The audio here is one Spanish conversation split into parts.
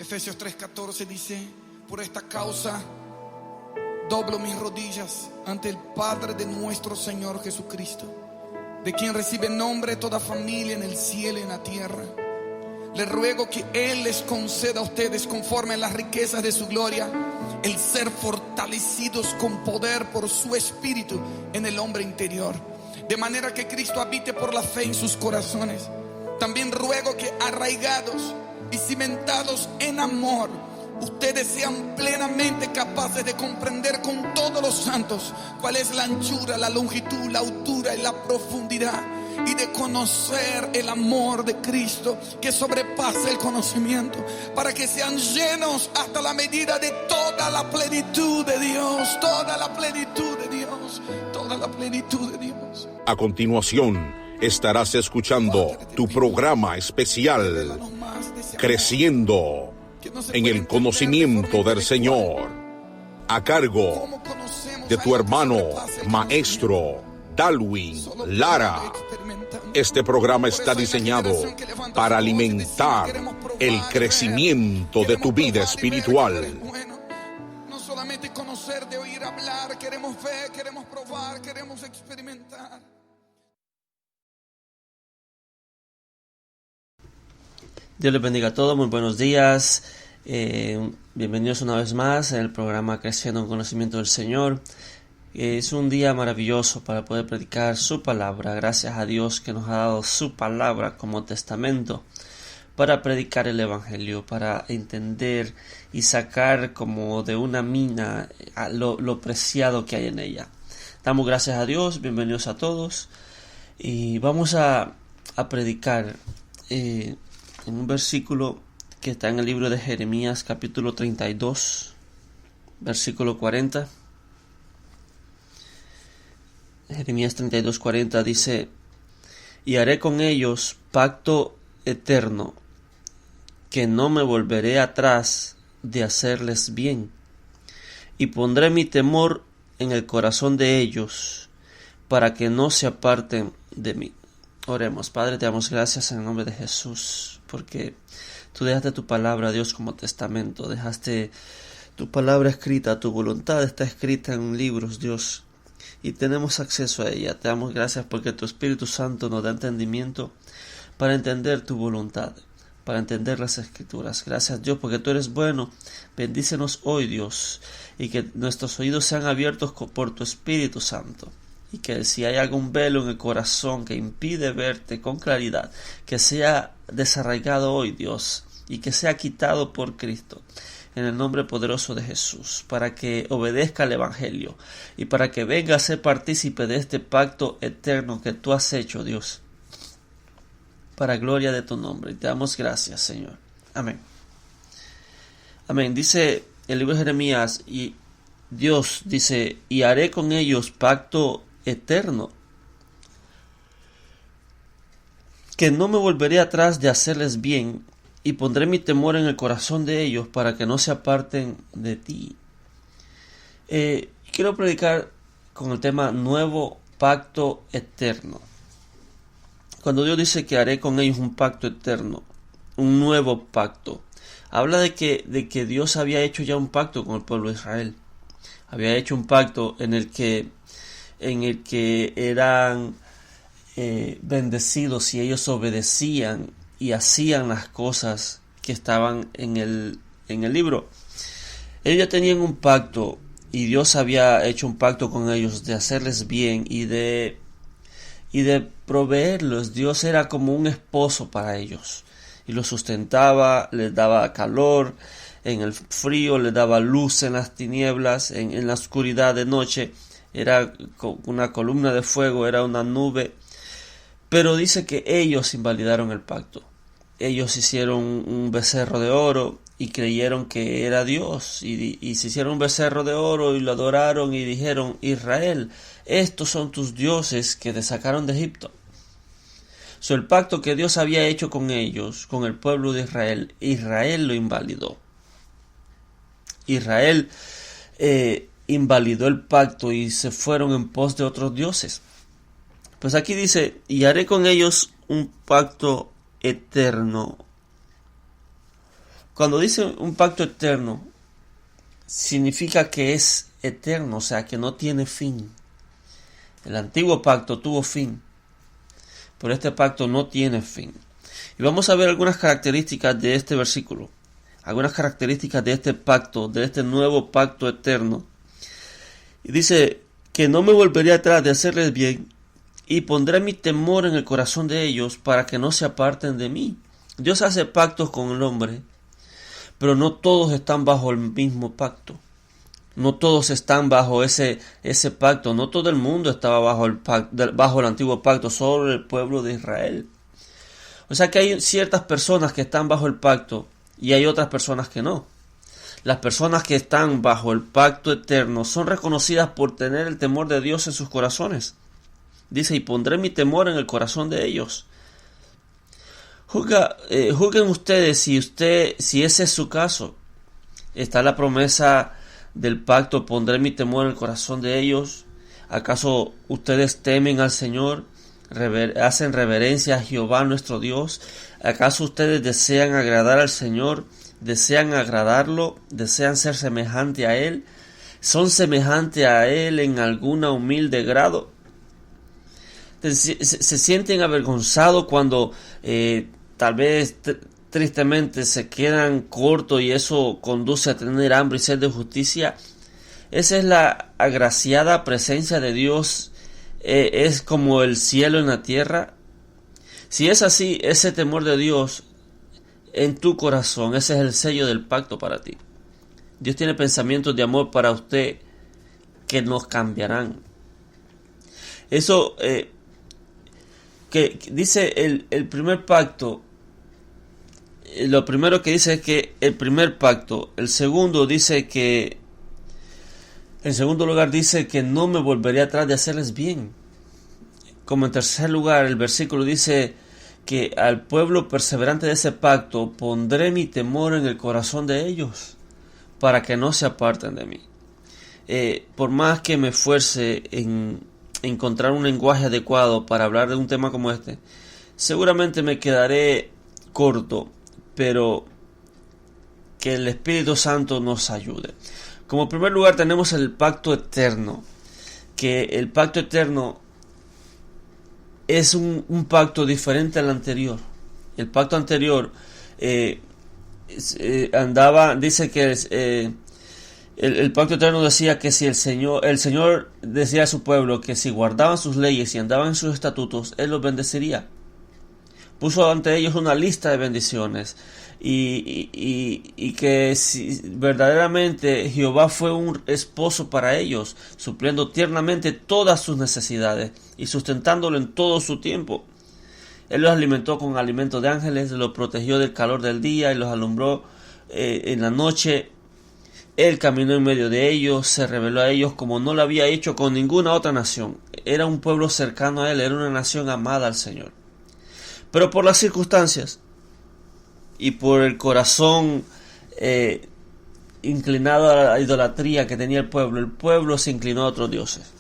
Efesios 3:14 dice: por esta causa doblo mis rodillas ante el Padre de nuestro Señor Jesucristo, de quien recibe nombre toda familia en el cielo y en la tierra. Le ruego que Él les conceda a ustedes, conforme a las riquezas de su gloria, el ser fortalecidos con poder por su Espíritu en el hombre interior, de manera que Cristo habite por la fe en sus corazones. También ruego que, arraigados y cimentados en amor, ustedes sean plenamente capaces de comprender con todos los santos cuál es la anchura, la longitud, la altura y la profundidad, y de conocer el amor de Cristo que sobrepasa el conocimiento, para que sean llenos hasta la medida de toda la plenitud de Dios, toda la plenitud de Dios, toda la plenitud de Dios. A continuación estarás escuchando tu programa especial, Creciendo en el Conocimiento del Señor, a cargo de tu hermano maestro Darwin Lara. Este programa está diseñado para alimentar el crecimiento de tu vida espiritual. No solamente conocer, de oír hablar, queremos ver, queremos probar, queremos experimentar. Dios les bendiga a todos, muy buenos días. Bienvenidos una vez más en el programa Creciendo en Conocimiento del Señor. Es un día maravilloso para poder predicar su palabra. Gracias a Dios que nos ha dado su palabra como testamento para predicar el Evangelio, para entender y sacar como de una mina lo preciado que hay en ella. Damos gracias a Dios, bienvenidos a todos. Y vamos a predicar en un versículo que está en el libro de Jeremías, capítulo 32, versículo 40. Jeremías 32:40 dice: y haré con ellos pacto eterno, que no me volveré atrás de hacerles bien, y pondré mi temor en el corazón de ellos, para que no se aparten de mí. Oremos. Padre, te damos gracias en el nombre de Jesús, porque tú dejaste tu palabra, Dios, como testamento, dejaste tu palabra escrita, tu voluntad está escrita en libros, Dios, y tenemos acceso a ella. Te damos gracias porque tu Espíritu Santo nos da entendimiento para entender tu voluntad, para entender las Escrituras. Gracias, Dios, porque tú eres bueno. Bendícenos hoy, Dios, y que nuestros oídos sean abiertos por tu Espíritu Santo, y que si hay algún velo en el corazón que impide verte con claridad, que sea desarraigado hoy, Dios, y que sea quitado por Cristo, en el nombre poderoso de Jesús, para que obedezca al Evangelio y para que venga a ser partícipe de este pacto eterno que tú has hecho, Dios, para gloria de tu nombre. Y te damos gracias, Señor. Amén. Amén. Dice el libro de Jeremías, y Dios dice: y haré con ellos pacto eterno, que no me volveré atrás de hacerles bien, y pondré mi temor en el corazón de ellos, para que no se aparten de ti. Quiero predicar con el tema nuevo pacto eterno. Cuando Dios dice que haré con ellos un pacto eterno, un nuevo pacto, habla de que Dios había hecho ya un pacto con el pueblo de Israel. Había hecho un pacto en el que eran bendecidos si ellos obedecían y hacían las cosas que estaban en el libro. Ellos ya tenían un pacto, y Dios había hecho un pacto con ellos de hacerles bien y de proveerlos. Dios era como un esposo para ellos, y los sustentaba, les daba calor en el frío, les daba luz en las tinieblas, en la oscuridad de noche. Era una columna de fuego, era una nube. Pero dice que ellos invalidaron el pacto. Ellos hicieron un becerro de oro y creyeron que era Dios. Y se hicieron un becerro de oro y lo adoraron y dijeron: Israel, estos son tus dioses que te sacaron de Egipto. El pacto que Dios había hecho con ellos, con el pueblo de Israel, Israel lo invalidó. Israel invalidó el pacto y se fueron en pos de otros dioses. Pues aquí dice: y haré con ellos un pacto eterno. Cuando dice un pacto eterno, significa que es eterno, o sea, que no tiene fin. El antiguo pacto tuvo fin, pero este pacto no tiene fin. Y vamos a ver algunas características de este versículo, algunas características de este pacto, de este nuevo pacto eterno. Y dice que no me volveré atrás de hacerles bien y pondré mi temor en el corazón de ellos para que no se aparten de mí. Dios hace pactos con el hombre, pero no todos están bajo el mismo pacto. No todos están bajo ese pacto. No todo el mundo estaba bajo el antiguo pacto, solo el pueblo de Israel. O sea que hay ciertas personas que están bajo el pacto y hay otras personas que no. Las personas que están bajo el pacto eterno son reconocidas por tener el temor de Dios en sus corazones. Dice, y pondré mi temor en el corazón de ellos. Juzguen ustedes si ese es su caso. Está la promesa del pacto, pondré mi temor en el corazón de ellos. ¿Acaso ustedes temen al Señor? ¿Hacen reverencia a Jehová nuestro Dios? ¿Acaso ustedes desean agradar al Señor? ¿Desean agradarlo? ¿Desean ser semejante a Él? ¿Son semejante a Él en alguna humilde grado? ¿Se sienten avergonzados cuando tal vez tristemente se quedan cortos y eso conduce a tener hambre y sed de justicia? Esa es la agraciada presencia de Dios. Es como el cielo en la tierra. Si es así, ese temor de Dios en tu corazón, ese es el sello del pacto para ti. Dios tiene pensamientos de amor para usted que nos cambiarán. Eso que dice el primer pacto. Lo primero que dice es que el primer pacto. El segundo dice que, en segundo lugar dice que no me volveré atrás de hacerles bien. Como en tercer lugar, el versículo dice que al pueblo perseverante de ese pacto pondré mi temor en el corazón de ellos para que no se aparten de mí. Por más que me esfuerce en encontrar un lenguaje adecuado para hablar de un tema como este, seguramente me quedaré corto, pero que el Espíritu Santo nos ayude. Como primer lugar tenemos el pacto eterno, que el pacto eterno es un pacto diferente al anterior. El pacto anterior dice que el pacto eterno decía que si el Señor decía a su pueblo que si guardaban sus leyes y andaban en sus estatutos, Él los bendeciría. Puso ante ellos una lista de bendiciones y que si verdaderamente Jehová fue un esposo para ellos, supliendo tiernamente todas sus necesidades y sustentándolo en todo su tiempo. Él los alimentó con alimento de ángeles, los protegió del calor del día y los alumbró en la noche. Él caminó en medio de ellos, se reveló a ellos como no lo había hecho con ninguna otra nación. Era un pueblo cercano a Él, era una nación amada al Señor. Pero por las circunstancias y por el corazón inclinado a la idolatría que tenía el pueblo se inclinó a otros dioses.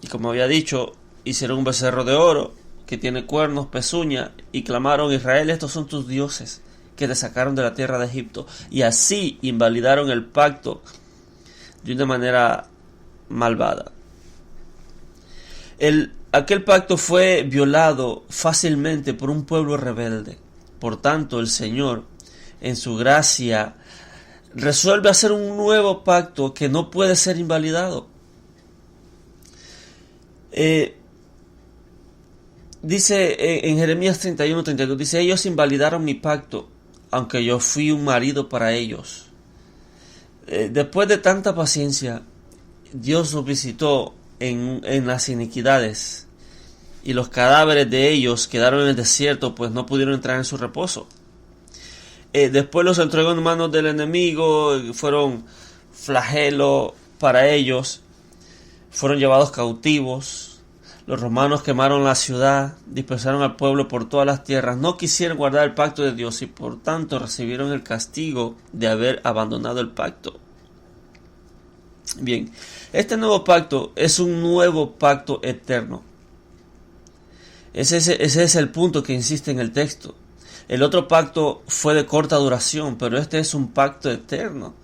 Y como había dicho, hicieron un becerro de oro que tiene cuernos, pezuña, y clamaron: Israel, estos son tus dioses que te sacaron de la tierra de Egipto. Y así invalidaron el pacto de una manera malvada. Aquel pacto fue violado fácilmente por un pueblo rebelde. Por tanto, el Señor, en su gracia, resuelve hacer un nuevo pacto que no puede ser invalidado. Dice en Jeremías 31:32, dice: ellos invalidaron mi pacto, aunque yo fui un marido para ellos. Después de tanta paciencia, Dios los visitó en las iniquidades, y los cadáveres de ellos quedaron en el desierto, pues no pudieron entrar en su reposo. Después los entregó en manos del enemigo, fueron flagelo para ellos, fueron llevados cautivos. Los romanos quemaron la ciudad, dispersaron al pueblo por todas las tierras, no quisieron guardar el pacto de Dios y por tanto recibieron el castigo de haber abandonado el pacto. Bien, este nuevo pacto es un nuevo pacto eterno. Ese es el punto que insiste en el texto. El otro pacto fue de corta duración, pero este es un pacto eterno.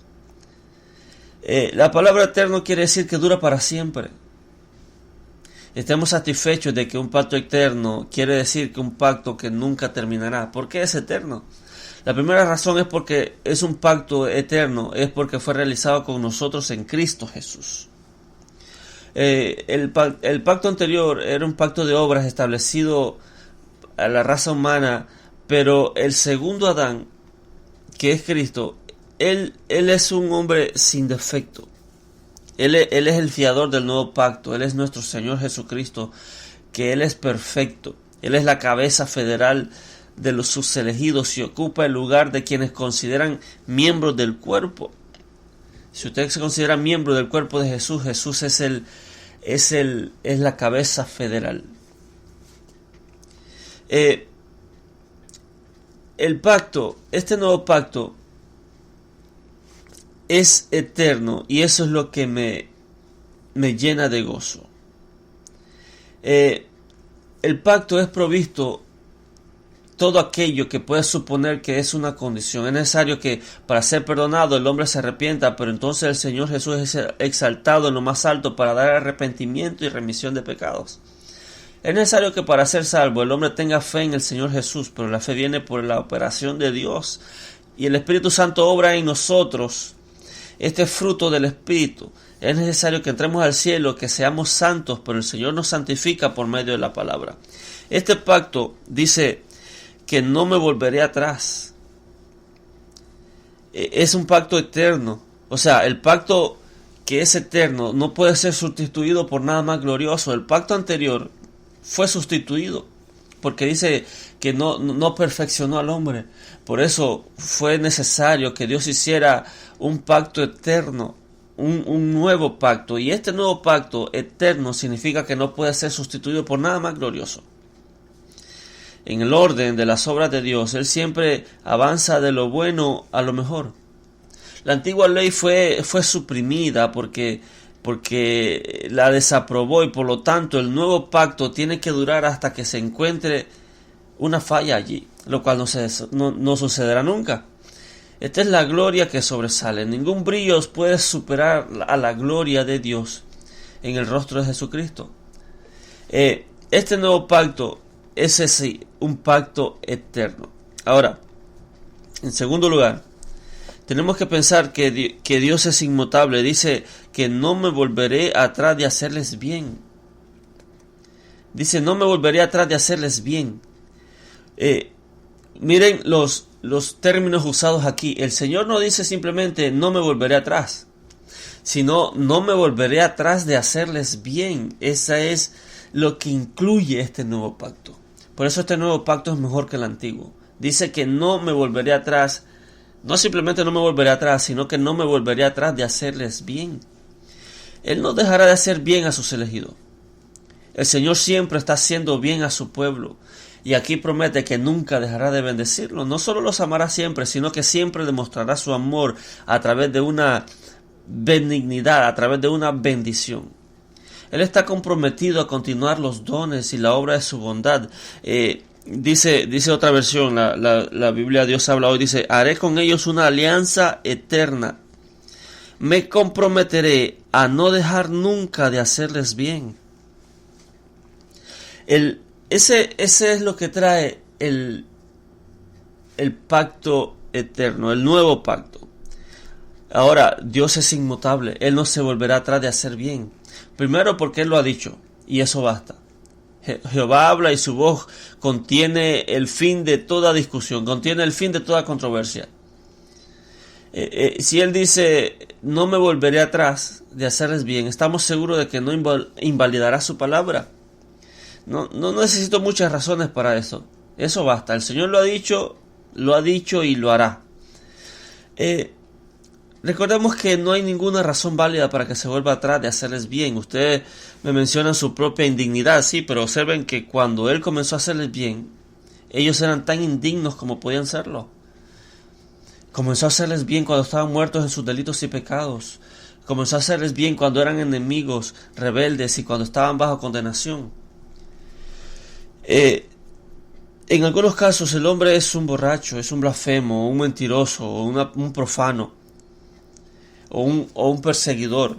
La palabra eterno quiere decir que dura para siempre. Estemos satisfechos de que un pacto eterno quiere decir que un pacto que nunca terminará. ¿Por qué es eterno? La primera razón es porque es un pacto eterno, es porque fue realizado con nosotros en Cristo Jesús. El pacto anterior era un pacto de obras establecido a la raza humana, pero el segundo Adán, que es Cristo, él es un hombre sin defecto. Él es el fiador del nuevo pacto. Él es nuestro Señor Jesucristo, que Él es perfecto. Él es la cabeza federal de sus elegidos y ocupa el lugar de quienes consideran miembros del cuerpo. Si usted se considera miembro del cuerpo de Jesús, Jesús es la cabeza federal. Este nuevo pacto es eterno y eso es lo que me llena de gozo. El pacto es provisto todo aquello que puede suponer que es una condición. Es necesario que para ser perdonado el hombre se arrepienta, pero entonces el Señor Jesús es exaltado en lo más alto para dar arrepentimiento y remisión de pecados. Es necesario que para ser salvo el hombre tenga fe en el Señor Jesús, pero la fe viene por la operación de Dios y el Espíritu Santo obra en nosotros. Este es fruto del Espíritu. Es necesario que entremos al cielo, que seamos santos, pero el Señor nos santifica por medio de la palabra. Este pacto dice que no me volveré atrás. Es un pacto eterno. O sea, el pacto que es eterno no puede ser sustituido por nada más glorioso. El pacto anterior fue sustituido porque dice que no perfeccionó al hombre. Por eso fue necesario que Dios hiciera un pacto eterno, un nuevo pacto. Y este nuevo pacto eterno significa que no puede ser sustituido por nada más glorioso. En el orden de las obras de Dios, Él siempre avanza de lo bueno a lo mejor. La antigua ley fue suprimida porque la desaprobó y por lo tanto el nuevo pacto tiene que durar hasta que se encuentre una falla allí, lo cual no sucederá nunca. Esta es la gloria que sobresale. Ningún brillo puede superar a la gloria de Dios en el rostro de Jesucristo. Este nuevo pacto es así, un pacto eterno. Ahora, en segundo lugar, tenemos que pensar que Dios es inmutable. Dice que no me volveré atrás de hacerles bien. Dice, no me volveré atrás de hacerles bien. Miren los términos usados aquí. El Señor no dice simplemente no me volveré atrás, sino no me volveré atrás de hacerles bien. Esa es lo que incluye este nuevo pacto. Por eso este nuevo pacto es mejor que el antiguo. Dice que no me volveré atrás. No simplemente no me volveré atrás, sino que no me volveré atrás de hacerles bien. Él no dejará de hacer bien a sus elegidos. El Señor siempre está haciendo bien a su pueblo. Y aquí promete que nunca dejará de bendecirlo. No solo los amará siempre, sino que siempre demostrará su amor a través de una benignidad, a través de una bendición. Él está comprometido a continuar los dones y la obra de su bondad. Dice otra versión, la Biblia Dios habla hoy, dice, haré con ellos una alianza eterna. Me comprometeré a no dejar nunca de hacerles bien. Ese es lo que trae el pacto eterno, el nuevo pacto. Ahora, Dios es inmutable. Él no se volverá atrás de hacer bien. Primero porque Él lo ha dicho, y eso basta. Jehová habla y su voz contiene el fin de toda discusión, contiene el fin de toda controversia. Si Él dice, no me volveré atrás de hacerles bien, estamos seguros de que no invalidará su palabra. No necesito muchas razones para eso. Eso basta. El Señor lo ha dicho y lo hará. Recordemos que no hay ninguna razón válida para que se vuelva atrás de hacerles bien. Ustedes me mencionan su propia indignidad, sí, pero observen que cuando Él comenzó a hacerles bien, ellos eran tan indignos como podían serlo. Comenzó a hacerles bien cuando estaban muertos en sus delitos y pecados. Comenzó a hacerles bien cuando eran enemigos, rebeldes y cuando estaban bajo condenación. En algunos casos el hombre es un borracho, es un blasfemo, un mentiroso, o un profano, o un perseguidor.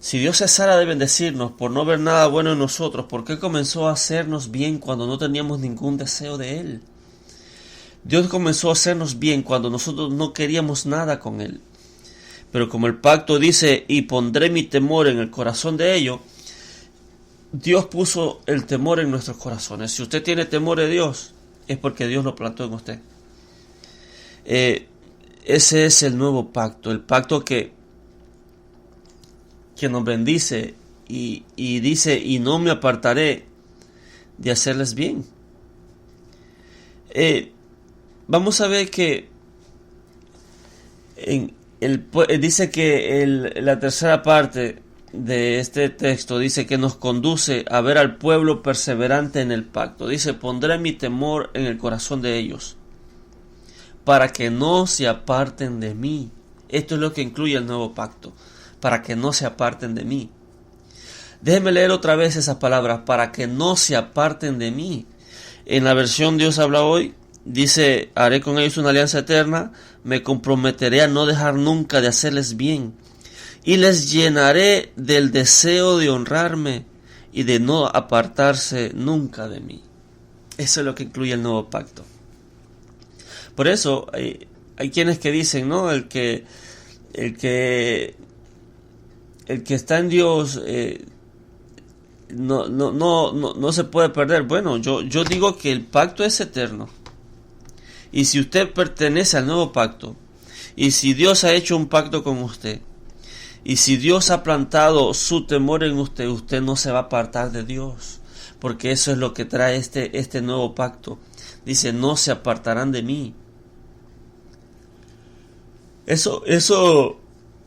Si Dios cesara de bendecirnos por no ver nada bueno en nosotros, ¿por qué comenzó a hacernos bien cuando no teníamos ningún deseo de Él? Dios comenzó a hacernos bien cuando nosotros no queríamos nada con Él. Pero como el pacto dice, y pondré mi temor en el corazón de ellos, Dios puso el temor en nuestros corazones. Si usted tiene temor de Dios, es porque Dios lo plantó en usted. Ese es el nuevo pacto, el pacto que nos bendice y dice, y no me apartaré de hacerles bien. Vamos a ver que dice que la tercera parte de este texto dice que nos conduce a ver al pueblo perseverante en el pacto. Dice, pondré mi temor en el corazón de ellos, para que no se aparten de mí. Esto es lo que incluye el nuevo pacto, para que no se aparten de mí. Déjenme leer otra vez esas palabras, para que no se aparten de mí. En la versión Dios habla hoy, dice, haré con ellos una alianza eterna, me comprometeré a no dejar nunca de hacerles bien, y les llenaré del deseo de honrarme y de no apartarse nunca de mí. Eso es lo que incluye el nuevo pacto. Por eso hay quienes que dicen, ¿no? El que está en Dios no se puede perder. Bueno, yo digo que el pacto es eterno. Y si usted pertenece al nuevo pacto, y si Dios ha hecho un pacto con usted, y si Dios ha plantado su temor en usted, usted no se va a apartar de Dios, porque eso es lo que trae este nuevo pacto. Dice, no se apartarán de mí. Eso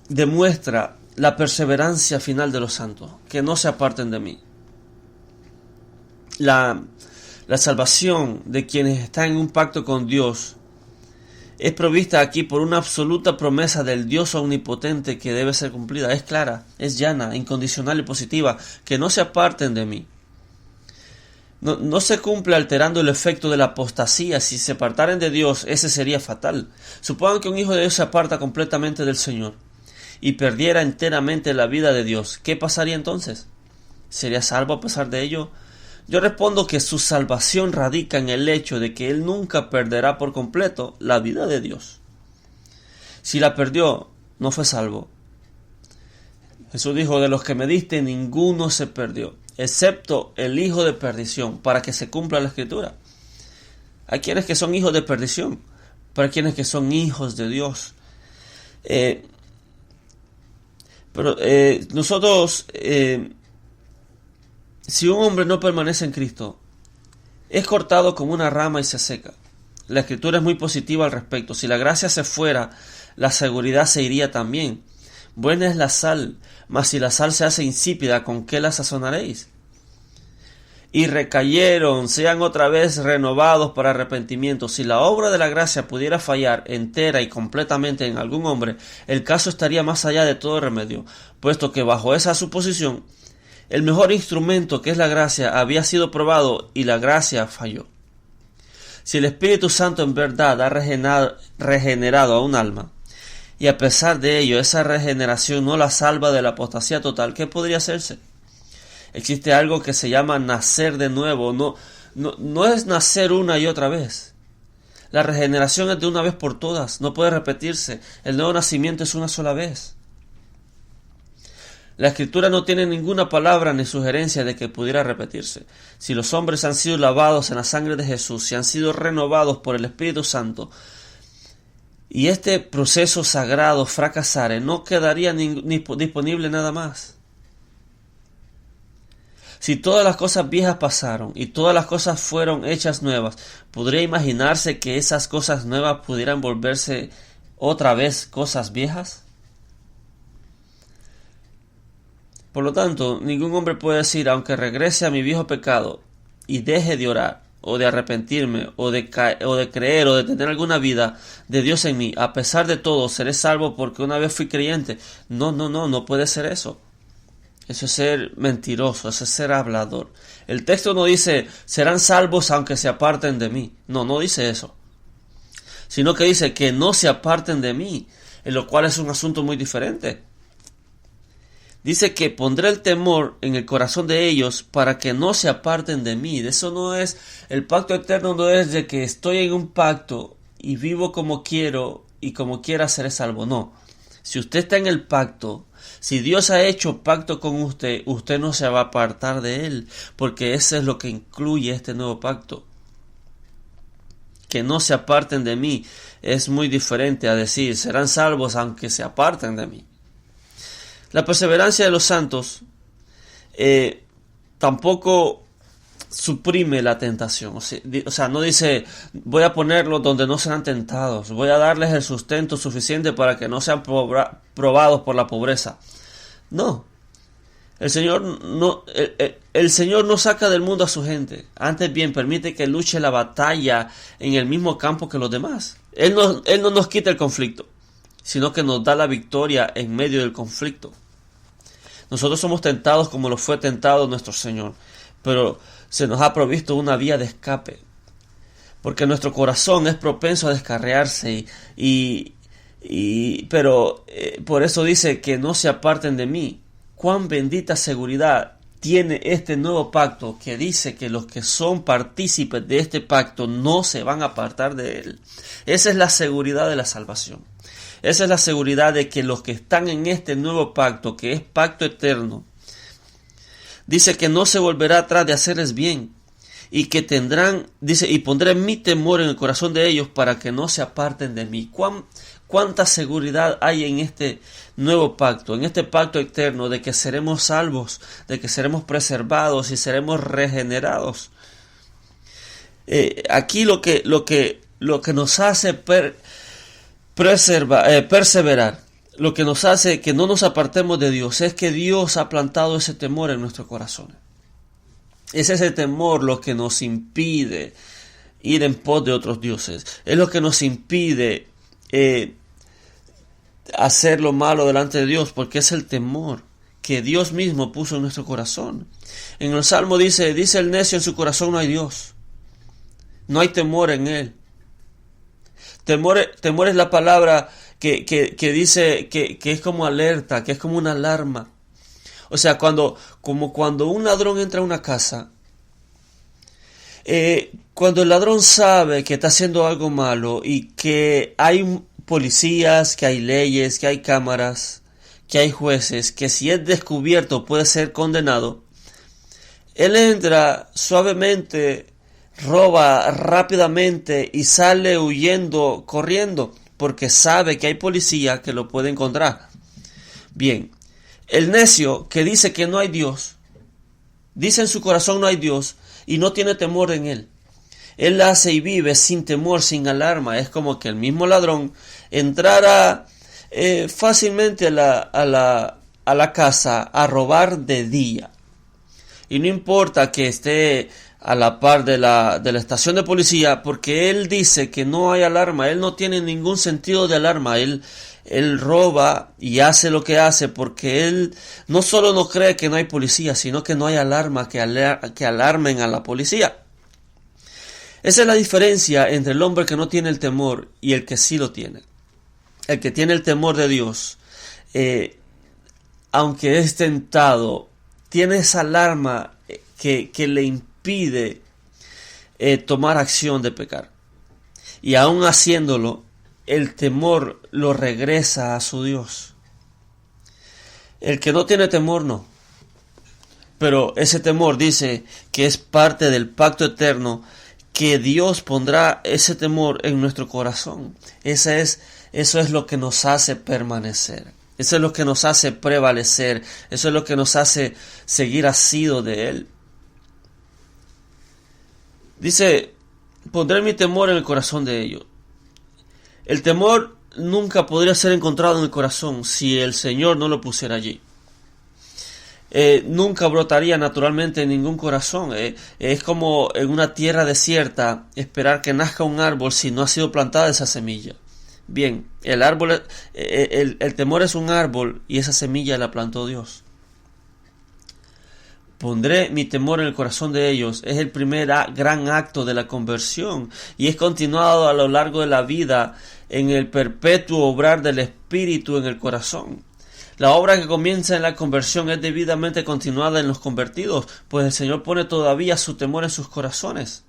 demuestra la perseverancia final de los santos, que no se aparten de mí. La salvación de quienes están en un pacto con Dios es provista aquí por una absoluta promesa del Dios omnipotente que debe ser cumplida. Es clara, es llana, incondicional y positiva, que no se aparten de mí. No se cumple alterando el efecto de la apostasía. Si se apartaren de Dios, ese sería fatal. Supongan que un hijo de Dios se aparta completamente del Señor y perdiera enteramente la vida de Dios. ¿Qué pasaría entonces? ¿Sería salvo a pesar de ello? Yo respondo que su salvación radica en el hecho de que él nunca perderá por completo la vida de Dios. Si la perdió, no fue salvo. Jesús dijo, de los que me diste, ninguno se perdió, excepto el hijo de perdición, para que se cumpla la Escritura. Hay quienes que son hijos de perdición, pero hay quienes que son hijos de Dios. Nosotros, si un hombre no permanece en Cristo, es cortado como una rama y se seca. La Escritura es muy positiva al respecto. Si la gracia se fuera, la seguridad se iría también. Buena es la sal, mas si la sal se hace insípida, ¿con qué la sazonaréis? Y recayeron, sean otra vez renovados para arrepentimiento. Si la obra de la gracia pudiera fallar entera y completamente en algún hombre, el caso estaría más allá de todo remedio, puesto que bajo esa suposición, el mejor instrumento, que es la gracia, había sido probado y la gracia falló. Si el Espíritu Santo en verdad ha regenerado a un alma, y a pesar de ello esa regeneración no la salva de la apostasía total, ¿qué podría hacerse? Existe algo que se llama nacer de nuevo. No es nacer una y otra vez. La regeneración es de una vez por todas, no puede repetirse. El nuevo nacimiento es una sola vez. La Escritura no tiene ninguna palabra ni sugerencia de que pudiera repetirse. Si los hombres han sido lavados en la sangre de Jesús, si han sido renovados por el Espíritu Santo, y este proceso sagrado fracasare, no quedaría disponible nada más. Si todas las cosas viejas pasaron y todas las cosas fueron hechas nuevas, ¿podría imaginarse que esas cosas nuevas pudieran volverse otra vez cosas viejas? Por lo tanto, ningún hombre puede decir, aunque regrese a mi viejo pecado y deje de orar, o de arrepentirme, o de creer, o de tener alguna vida de Dios en mí, a pesar de todo, seré salvo porque una vez fui creyente. No puede ser eso. Eso es ser mentiroso, eso es ser hablador. El texto no dice, serán salvos aunque se aparten de mí. No, no dice eso. Sino que dice que no se aparten de mí, en lo cual es un asunto muy diferente. Dice que pondré el temor en el corazón de ellos para que no se aparten de mí. Eso no es, el pacto eterno no es de que estoy en un pacto y vivo como quiero y como quiera seré salvo. No. Si usted está en el pacto, si Dios ha hecho pacto con usted, usted no se va a apartar de él, porque eso es lo que incluye este nuevo pacto. Que no se aparten de mí es muy diferente a decir, serán salvos aunque se aparten de mí. La perseverancia de los santos tampoco suprime la tentación. O sea, no dice, voy a ponerlos donde no serán tentados, voy a darles el sustento suficiente para que no sean probados por la pobreza. No, el Señor no saca del mundo a su gente, antes bien permite que luche la batalla en el mismo campo que los demás. Él no nos quita el conflicto, sino que nos da la victoria en medio del conflicto. Nosotros somos tentados como lo fue tentado nuestro Señor, pero se nos ha provisto una vía de escape, porque nuestro corazón es propenso a descarriarse pero por eso dice que no se aparten de mí. Cuán bendita seguridad tiene este nuevo pacto, que dice que los que son partícipes de este pacto no se van a apartar de él. Esa es la seguridad de la salvación. Esa es la seguridad de que los que están en este nuevo pacto, que es pacto eterno, dice que no se volverá atrás de hacerles bien, y que tendrán, dice, y pondré mi temor en el corazón de ellos para que no se aparten de mí. ¿Cuánta seguridad hay en este nuevo pacto, en este pacto eterno, de que seremos salvos, de que seremos preservados y seremos regenerados? Aquí lo que nos hace perseverar, lo que nos hace que no nos apartemos de Dios, es que Dios ha plantado ese temor en nuestros corazones. Es ese temor lo que nos impide ir en pos de otros dioses. Es lo que nos impide hacer lo malo delante de Dios, porque es el temor que Dios mismo puso en nuestro corazón. En el Salmo dice el necio en su corazón no hay Dios. No hay temor en él. Temor es la palabra que dice que es como alerta, que es como una alarma. O sea, cuando un ladrón entra a una casa, cuando el ladrón sabe que está haciendo algo malo y que hay policías, que hay leyes, que hay cámaras, que hay jueces, que si es descubierto puede ser condenado, él entra suavemente, roba rápidamente y sale huyendo, corriendo, porque sabe que hay policía que lo puede encontrar. Bien, el necio que dice que no hay Dios, dice en su corazón no hay Dios y no tiene temor en él. Él hace y vive sin temor, sin alarma. Es como que el mismo ladrón entrara fácilmente a la casa a robar de día. Y no importa que esté a la par de la estación de policía, porque él dice que no hay alarma. Él no tiene ningún sentido de alarma. Él roba y hace lo que hace porque él no solo no cree que no hay policía, sino que no hay alarma que alarmen a la policía. Esa es la diferencia entre el hombre que no tiene el temor y el que sí lo tiene. El que tiene el temor de Dios, aunque es tentado, tiene esa alarma que le impide tomar acción de pecar. Y aún haciéndolo, el temor lo regresa a su Dios. El que no tiene temor no. Pero ese temor dice que es parte del pacto eterno, que Dios pondrá ese temor en nuestro corazón. Eso es lo que nos hace permanecer. Eso es lo que nos hace prevalecer. Eso es lo que nos hace seguir asido de Él. Dice, pondré mi temor en el corazón de ellos. El temor nunca podría ser encontrado en el corazón si el Señor no lo pusiera allí. Nunca brotaría naturalmente en ningún corazón. Es como en una tierra desierta esperar que nazca un árbol si no ha sido plantada esa semilla. Bien, el temor es un árbol y esa semilla la plantó Dios. Pondré mi temor en el corazón de ellos. Es el primer gran acto de la conversión y es continuado a lo largo de la vida en el perpetuo obrar del Espíritu en el corazón. La obra que comienza en la conversión es debidamente continuada en los convertidos, pues el Señor pone todavía su temor en sus corazones.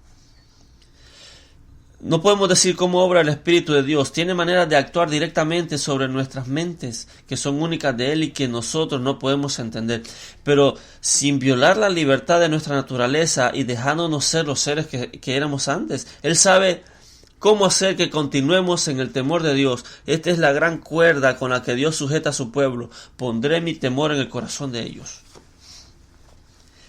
No podemos decir cómo obra el Espíritu de Dios. Tiene maneras de actuar directamente sobre nuestras mentes, que son únicas de Él y que nosotros no podemos entender. Pero sin violar la libertad de nuestra naturaleza y dejándonos ser los seres que éramos antes. Él sabe cómo hacer que continuemos en el temor de Dios. Esta es la gran cuerda con la que Dios sujeta a su pueblo. Pondré mi temor en el corazón de ellos.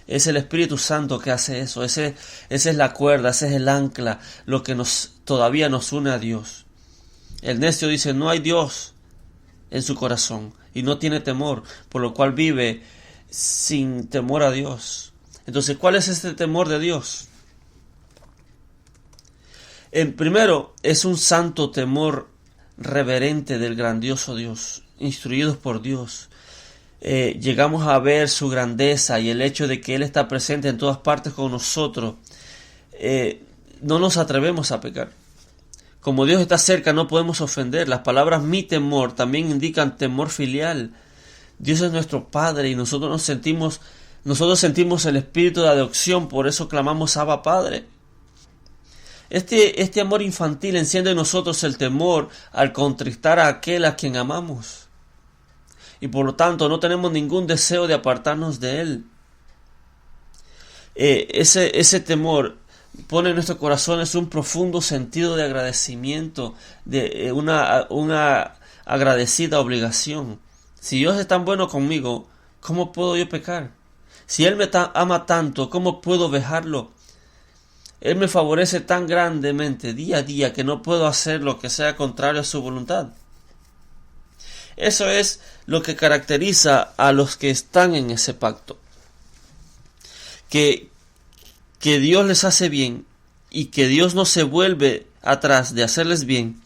Es el Espíritu Santo que hace eso. Esa es la cuerda, ese es el ancla, lo que todavía nos une a Dios. El necio dice, no hay Dios en su corazón y no tiene temor, por lo cual vive sin temor a Dios. Entonces, ¿cuál es este temor de Dios? El primero es un santo temor reverente del grandioso Dios, instruidos por Dios. Llegamos a ver su grandeza y el hecho de que Él está presente en todas partes con nosotros. No nos atrevemos a pecar. Como Dios está cerca, no podemos ofender. Las palabras mi temor también indican temor filial. Dios es nuestro Padre y nosotros sentimos el espíritu de adopción, por eso clamamos Abba Padre. Este amor infantil enciende en nosotros el temor al contristar a aquel a quien amamos. Y por lo tanto no tenemos ningún deseo de apartarnos de Él. Ese temor pone en nuestros corazones un profundo sentido de agradecimiento, de una agradecida obligación. Si Dios es tan bueno conmigo, ¿cómo puedo yo pecar? Si Él me ama tanto, ¿cómo puedo dejarlo? Él me favorece tan grandemente día a día que no puedo hacer lo que sea contrario a su voluntad. Eso es lo que caracteriza a los que están en ese pacto. Que Dios les hace bien y que Dios no se vuelve atrás de hacerles bien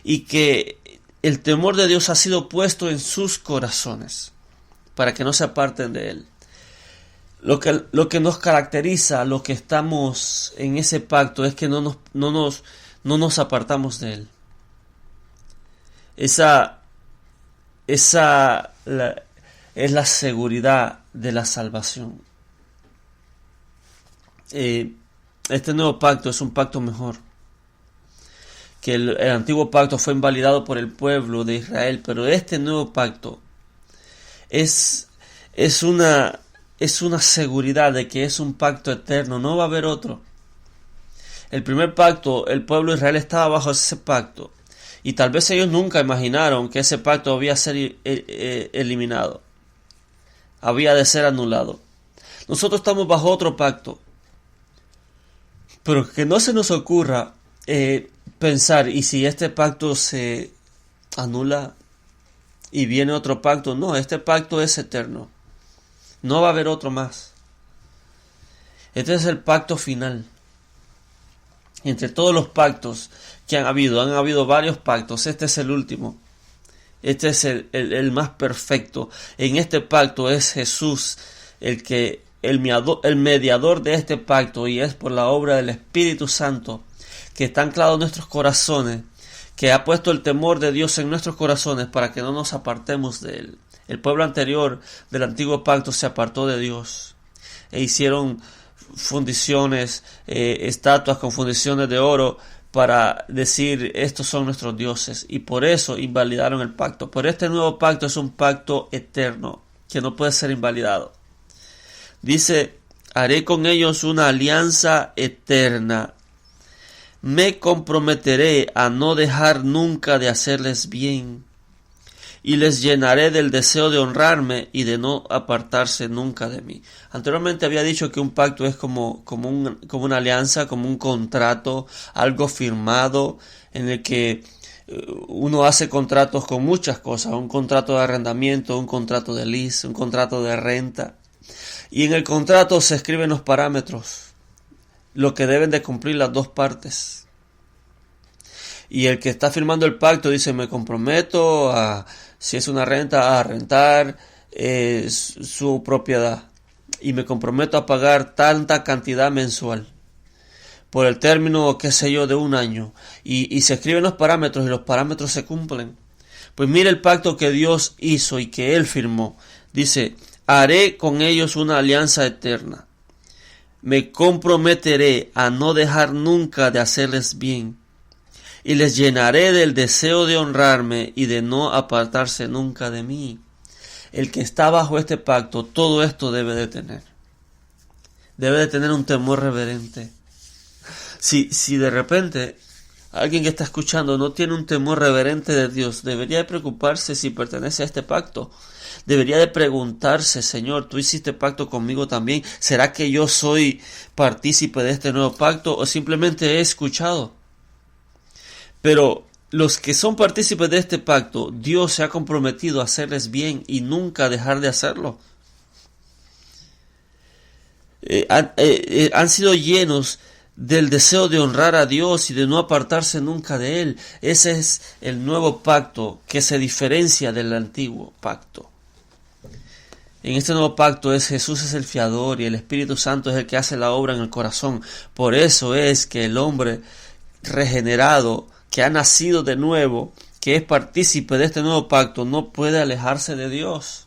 y que el temor de Dios ha sido puesto en sus corazones para que no se aparten de Él. Lo que nos caracteriza, lo que estamos en ese pacto es que no nos apartamos de Él. Esa es la seguridad de la salvación. Este nuevo pacto es un pacto mejor. Que el antiguo pacto fue invalidado por el pueblo de Israel, pero este nuevo pacto es una seguridad de que es un pacto eterno, no va a haber otro. El primer pacto, el pueblo de Israel estaba bajo ese pacto. Y tal vez ellos nunca imaginaron que ese pacto había de ser eliminado. Había de ser anulado. Nosotros estamos bajo otro pacto. Pero que no se nos ocurra pensar, ¿y si este pacto se anula y viene otro pacto? No, este pacto es eterno. No va a haber otro más. Este es el pacto final. Entre todos los pactos que han habido varios pactos. Este es el último. Este es el más perfecto. En este pacto es Jesús el mediador de este pacto, y es por la obra del Espíritu Santo que está anclado en nuestros corazones, que ha puesto el temor de Dios en nuestros corazones para que no nos apartemos de Él. El pueblo anterior del antiguo pacto se apartó de Dios e hicieron fundiciones, estatuas con fundiciones de oro para decir estos son nuestros dioses, y por eso invalidaron el pacto. Pero este nuevo pacto es un pacto eterno que no puede ser invalidado. Dice, haré con ellos una alianza eterna. Me comprometeré a no dejar nunca de hacerles bien, y les llenaré del deseo de honrarme y de no apartarse nunca de mí. Anteriormente había dicho que un pacto es como una alianza, como un contrato, algo firmado, en el que uno hace contratos con muchas cosas, un contrato de arrendamiento, un contrato de lease, un contrato de renta. Y en el contrato se escriben los parámetros, lo que deben de cumplir las dos partes. Y el que está firmando el pacto dice, me comprometo si es una renta, a rentar su propiedad. y me comprometo a pagar tanta cantidad mensual por el término, qué sé yo, de un año, y se escriben los parámetros y los parámetros se cumplen. Pues mire el pacto que Dios hizo y que Él firmó. Dice: haré con ellos una alianza eterna. Me comprometeré a no dejar nunca de hacerles bien. Y les llenaré del deseo de honrarme y de no apartarse nunca de mí. El que está bajo este pacto, todo esto debe de tener. Debe de tener un temor reverente. Si de repente alguien que está escuchando no tiene un temor reverente de Dios, debería de preocuparse si pertenece a este pacto. Debería de preguntarse: Señor, tú hiciste pacto conmigo también. ¿Será que yo soy partícipe de este nuevo pacto o simplemente he escuchado? Pero los que son partícipes de este pacto, Dios se ha comprometido a hacerles bien y nunca dejar de hacerlo. Han sido llenos del deseo de honrar a Dios y de no apartarse nunca de Él. Ese es el nuevo pacto que se diferencia del antiguo pacto. En este nuevo pacto Jesús es el fiador y el Espíritu Santo es el que hace la obra en el corazón. Por eso es que el hombre regenerado, que ha nacido de nuevo, que es partícipe de este nuevo pacto, no puede alejarse de Dios.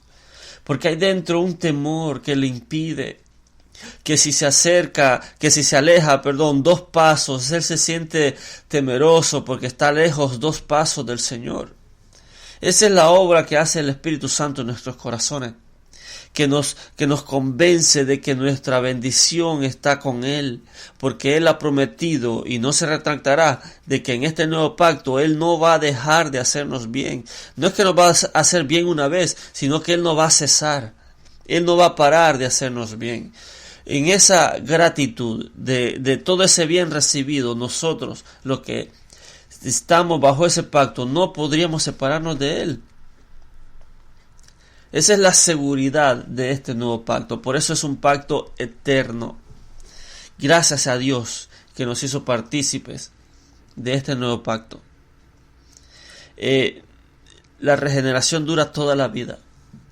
Porque hay dentro un temor que le impide que si se aleja, 2 pasos, él se siente temeroso porque está lejos 2 pasos del Señor. Esa es la obra que hace el Espíritu Santo en nuestros corazones, que nos convence de que nuestra bendición está con Él, porque Él ha prometido y no se retractará de que en este nuevo pacto Él no va a dejar de hacernos bien. No es que nos va a hacer bien una vez, sino que Él no va a cesar. Él no va a parar de hacernos bien. En esa gratitud de todo ese bien recibido, nosotros, los que estamos bajo ese pacto, no podríamos separarnos de Él. Esa es la seguridad de este nuevo pacto. Por eso es un pacto eterno. Gracias a Dios que nos hizo partícipes de este nuevo pacto. La regeneración dura toda la vida.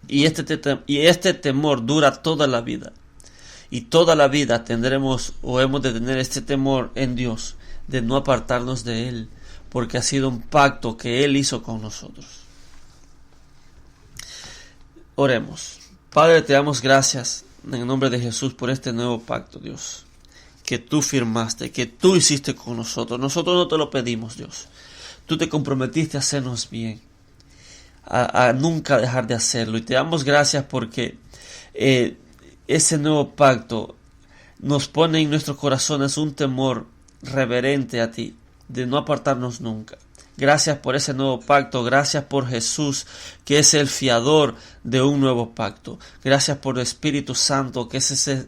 Y este temor dura toda la vida. Y toda la vida tendremos o hemos de tener este temor en Dios, de no apartarnos de Él, porque ha sido un pacto que Él hizo con nosotros. Oremos. Padre, te damos gracias en el nombre de Jesús por este nuevo pacto, Dios, que tú firmaste, que tú hiciste con nosotros. Nosotros no te lo pedimos, Dios. Tú te comprometiste a hacernos bien, a nunca dejar de hacerlo. Y te damos gracias porque ese nuevo pacto nos pone en nuestros corazones un temor reverente a ti, de no apartarnos nunca. Gracias por ese nuevo pacto, gracias por Jesús, que es el fiador de un nuevo pacto. Gracias por el Espíritu Santo, que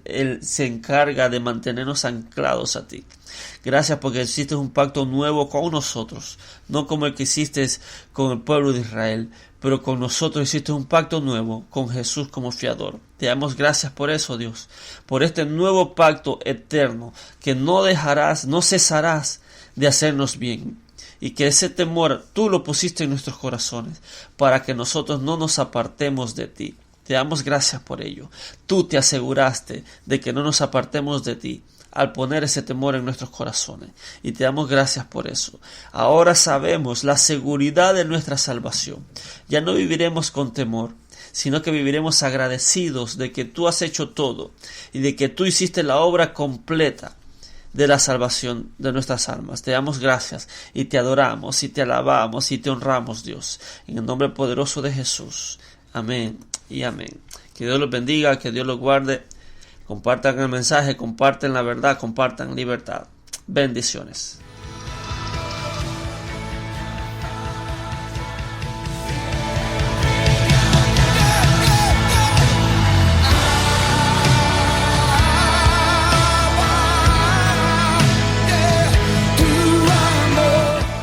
Él se encarga de mantenernos anclados a ti. Gracias porque hiciste un pacto nuevo con nosotros, no como el que hiciste con el pueblo de Israel, pero con nosotros hiciste un pacto nuevo, con Jesús como fiador. Te damos gracias por eso, Dios, por este nuevo pacto eterno, que no dejarás, no cesarás de hacernos bien. Y que ese temor tú lo pusiste en nuestros corazones para que nosotros no nos apartemos de ti. Te damos gracias por ello. Tú te aseguraste de que no nos apartemos de ti al poner ese temor en nuestros corazones. Y te damos gracias por eso. Ahora sabemos la seguridad de nuestra salvación. Ya no viviremos con temor, sino que viviremos agradecidos de que tú has hecho todo y de que tú hiciste la obra completa de la salvación de nuestras almas. Te damos gracias y te adoramos y te alabamos y te honramos, Dios, en el nombre poderoso de Jesús. Amén y amén. Que Dios los bendiga, que Dios los guarde. Compartan el mensaje, compartan la verdad, compartan libertad. Bendiciones.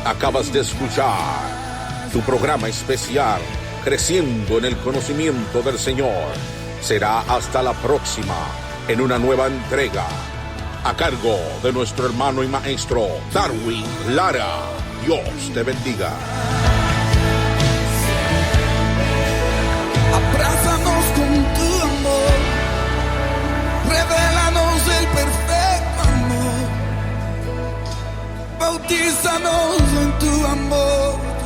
Acabas de escuchar tu programa especial, Creciendo en el Conocimiento del Señor. Será hasta la próxima, en una nueva entrega, a cargo de nuestro hermano y maestro, Darwin Lara. Dios te bendiga. Abrázanos con tu amor, bautízanos en tu amor.